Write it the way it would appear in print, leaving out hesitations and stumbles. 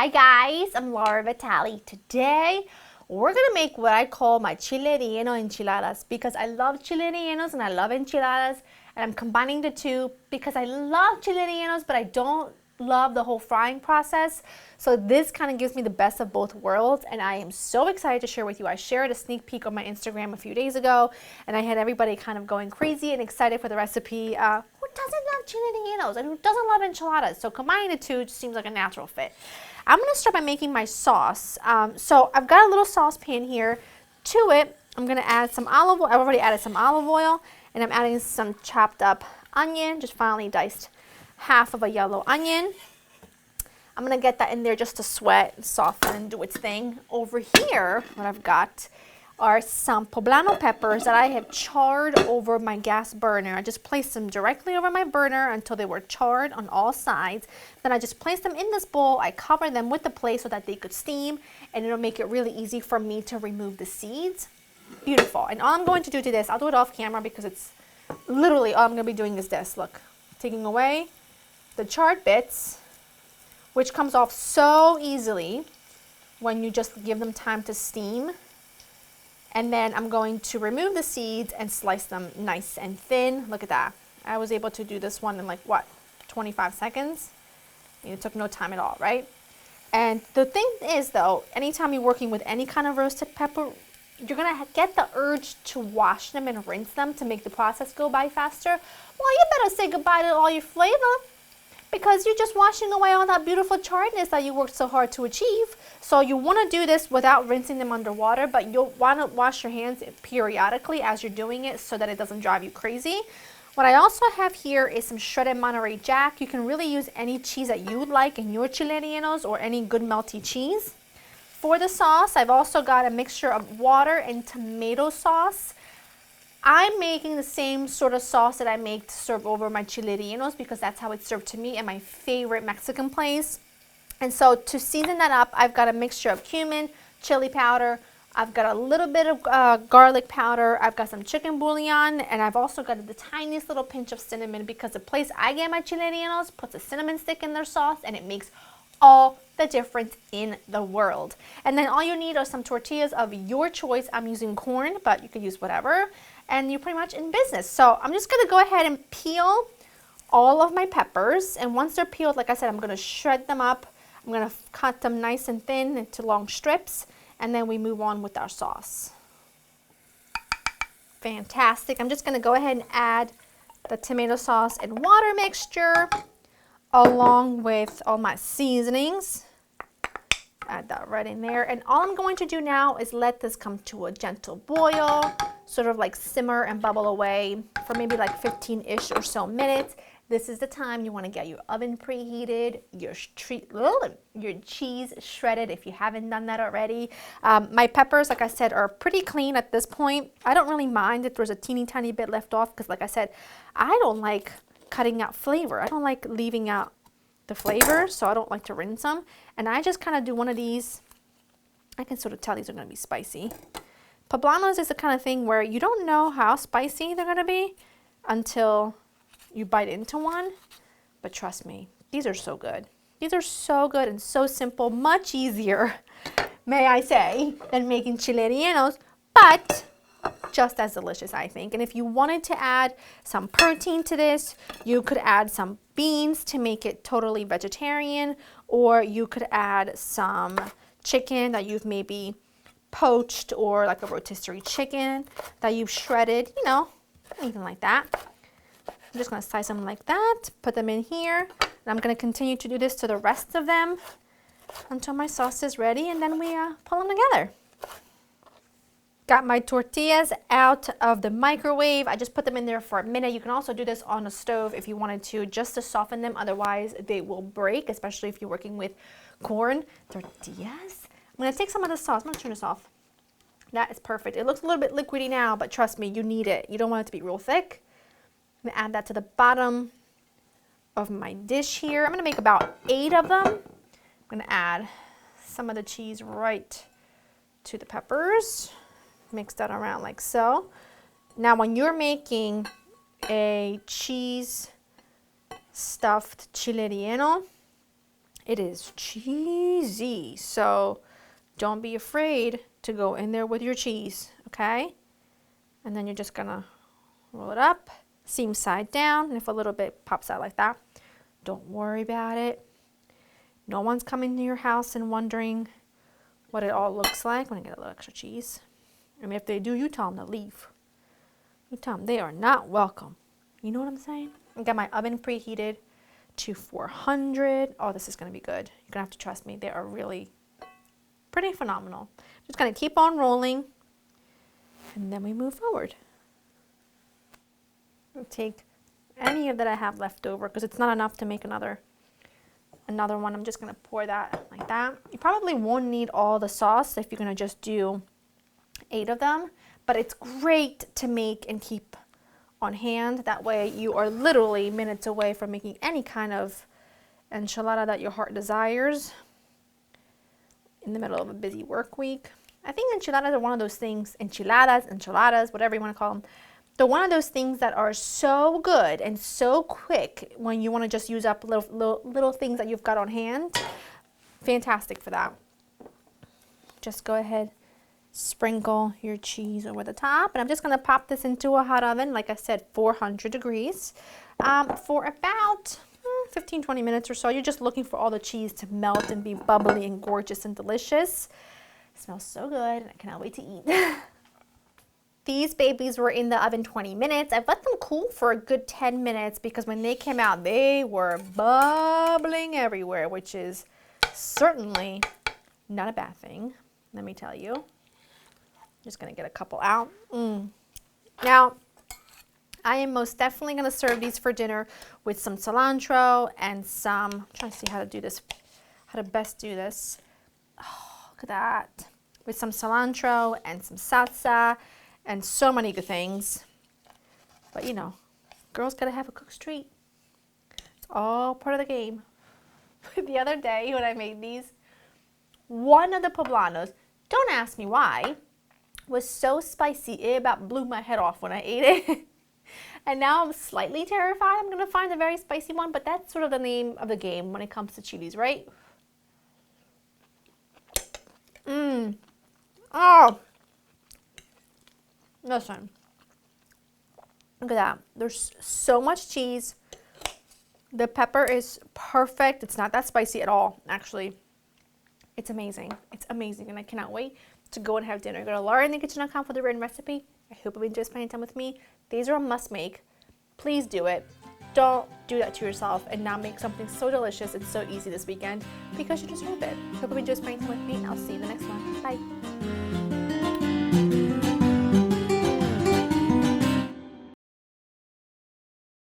Hi guys, I'm Laura Vitale. Today we're gonna make what I call my chile relleno enchiladas because I love chile rellenos and I love enchiladas, and I'm combining the two because I love chile rellenos but I don't love the whole frying process. So this kind of gives me the best of both worlds, and I am so excited to share with you. I shared a sneak peek on my Instagram a few days ago and I had everybody kind of going crazy and excited for the recipe. Who doesn't love chile rellenos and who doesn't love enchiladas? So combining the two just seems like a natural fit. I'm going to start by making my sauce. So I've got a little saucepan here. To it, I'm going to add some olive oil. I've already added some olive oil, and I'm adding some chopped up onion, just finely diced half of a yellow onion. I'm going to get that in there just to sweat and soften and do its thing. Over here, what I've got are some poblano peppers that I have charred over my gas burner. I just placed them directly over my burner until they were charred on all sides. Then I just placed them in this bowl. I cover them with the plate so that they could steam, and it'll make it really easy for me to remove the seeds. Beautiful. And all I'm going to do to this, I'll do it off camera because it's literally all I'm going to be doing is this. Look, taking away the charred bits, which comes off so easily when you just give them time to steam. And then I'm going to remove the seeds and slice them nice and thin. Look at that. I was able to do this one in like, what, 25 seconds? It took no time at all, right? And the thing is though, anytime you're working with any kind of roasted pepper, you're gonna get the urge to wash them and rinse them to make the process go by faster. Well, you better say goodbye to all your flavor, because you're just washing away all that beautiful charredness that you worked so hard to achieve. So you want to do this without rinsing them underwater, but you'll want to wash your hands periodically as you're doing it so that it doesn't drive you crazy. What I also have here is some shredded Monterey Jack. You can really use any cheese that you would like in your chile rellenos or any good melty cheese. For the sauce, I've also got a mixture of water and tomato sauce. I'm making the same sort of sauce that I make to serve over my chile rellenos because that's how it's served to me at my favorite Mexican place. And so to season that up, I've got a mixture of cumin, chili powder, I've got a little bit of garlic powder, I've got some chicken bouillon, and I've also got the tiniest little pinch of cinnamon because the place I get my chile rellenos puts a cinnamon stick in their sauce and it makes all the difference in the world. And then all you need are some tortillas of your choice. I'm using corn, but you could use whatever. And you're pretty much in business. So I'm just gonna go ahead and peel all of my peppers. And once they're peeled, like I said, I'm gonna shred them up. I'm gonna cut them nice and thin into long strips. And then we move on with our sauce. Fantastic. I'm just gonna go ahead and add the tomato sauce and water mixture along with all my seasonings. Add that right in there. And all I'm going to do now is let this come to a gentle boil, sort of like simmer and bubble away for maybe like 15-ish or so minutes. This is the time you want to get your oven preheated, your cheese shredded if you haven't done that already. My peppers, like I said, are pretty clean at this point. I don't really mind if there's a teeny tiny bit left off because, like I said, I don't like cutting out flavor. I don't like leaving out the flavor, so I don't like to rinse them. And I just kind of do one of these. I can sort of tell these are going to be spicy. Poblanos is the kind of thing where you don't know how spicy they're going to be until you bite into one. But trust me, these are so good. These are so good and so simple, much easier, may I say, than making chile rellenos, but just as delicious, I think. And if you wanted to add some protein to this, you could add some beans to make it totally vegetarian, or you could add some chicken that you've maybe poached, or like a rotisserie chicken that you've shredded, you know, anything like that. I'm just going to slice them like that, put them in here, and I'm going to continue to do this to the rest of them until my sauce is ready, and then we pull them together. Got my tortillas out of the microwave. I just put them in there for a minute. You can also do this on a stove if you wanted to, just to soften them. Otherwise, they will break, especially if you're working with corn tortillas. I'm going to take some of the sauce. I'm going to turn this off. That is perfect. It looks a little bit liquidy now, but trust me, you need it. You don't want it to be real thick. I'm going to add that to the bottom of my dish here. I'm going to make about 8 of them. I'm going to add some of the cheese right to the peppers. Mix that around like so. Now when you're making a cheese stuffed chile relleno, It is cheesy, so don't be afraid to go in there with your cheese, okay? And then you're just gonna roll it up, seam side down, and if a little bit pops out like that, don't worry about it. No one's coming to your house and wondering what it all looks like. I'm gonna get a little extra cheese. And if they do, you tell them to leave. You tell them they are not welcome. You know what I'm saying? I got my oven preheated to 400. Oh, this is gonna be good. You're gonna have to trust me. They are really pretty phenomenal. Just gonna keep on rolling, and then we move forward. I'll take any of that I have left over because it's not enough to make another one. I'm just gonna pour that like that. You probably won't need all the sauce if you're gonna just do 8 of them, but it's great to make and keep on hand. That way you are literally minutes away from making any kind of enchilada that your heart desires in the middle of a busy work week. I think enchiladas are one of those things, enchiladas, whatever you want to call them. They're one of those things that are so good and so quick when you want to just use up little things that you've got on hand. Fantastic for that. Just go ahead, sprinkle your cheese over the top, and I'm just going to pop this into a hot oven, like I said, 400 degrees, for about 15-20 minutes or so. You're just looking for all the cheese to melt and be bubbly and gorgeous and delicious. It smells so good, and I cannot wait to eat. These babies were in the oven 20 minutes. I've let them cool for a good 10 minutes because when they came out, they were bubbling everywhere, which is certainly not a bad thing, let me tell you. Just gonna get a couple out. Now, I am most definitely gonna serve these for dinner with some cilantro and some, I'm trying to see how to do this, how to best do this. Oh, look at that. With some cilantro and some salsa and so many good things. But you know, girls gotta have a cook's treat. It's all part of the game. The other day when I made these, one of the poblanos, don't ask me why, was so spicy it about blew my head off when I ate it. And now I'm slightly terrified I'm gonna find a very spicy one, but that's sort of the name of the game when it comes to chilies, right? Oh, listen, look at that. There's so much cheese. The pepper is perfect. It's not that spicy at all, actually. It's amazing. It's amazing, and I cannot wait to go and have dinner. Go to laurainthekitchen.com for the written recipe. I hope you enjoy spending time with me. These are a must make. Please do it. Don't do that to yourself and now make something so delicious and so easy this weekend because you deserve it. Hope you enjoy spending time with me, and I'll see you in the next one. Bye.